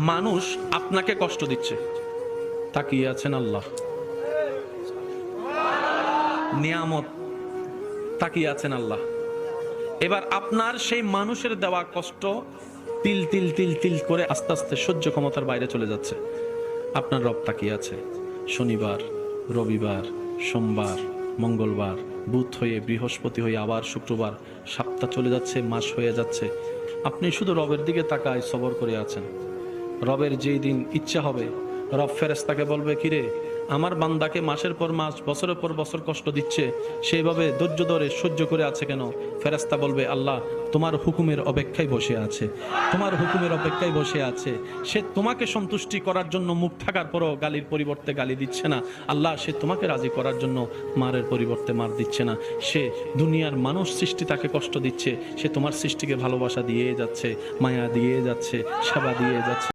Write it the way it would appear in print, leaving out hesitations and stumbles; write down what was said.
মানুষ আপনাকে কষ্ট দিচ্ছে, তাকিয়ে আছেন আল্লাহ। নিয়ামত, তাকিয়ে আছেন আল্লাহ। এবার আপনার সেই মানুষের দেওয়া কষ্ট তিল তিল তিল তিল করে আস্তে আস্তে সহ্য ক্ষমতার বাইরে চলে যাচ্ছে। আপনার রব তাকিয়ে আছে। শনিবার, রবিবার, সোমবার, মঙ্গলবার, বুধ হয়ে বৃহস্পতি হয়ে আবার শুক্রবার, সপ্তাহ চলে যাচ্ছে, মাস হয়ে যাচ্ছে। আপনি শুধু রবের দিকে তাকায় সবর করে আছেন। রবের যেই দিন ইচ্ছা হবে, রব ফেরেশতাকে বলবে, কিরে আমার বান্দাকে মাসের পর মাস, বছরের পর বছর কষ্ট দিচ্ছে, সেইভাবে ধৈর্য ধরে সহ্য করে আছে কেন? ফেরেশতা বলবে, আল্লাহ তোমার হুকুমের অপেক্ষায় বসে আছে, তোমার হুকুমের অপেক্ষায় বসে আছে। সে তোমাকে সন্তুষ্টি করার জন্য মুখ থাকার পরও গালির পরিবর্তে গালি দিচ্ছে না। আল্লাহ সে তোমাকে রাজি করার জন্য মারের পরিবর্তে মার দিচ্ছে না। সে দুনিয়ার মানুষ সৃষ্টি তাকে কষ্ট দিচ্ছে, সে তোমার সৃষ্টিকে ভালোবাসা দিয়ে যাচ্ছে, মায়া দিয়ে যাচ্ছে, সেবা দিয়ে যাচ্ছে।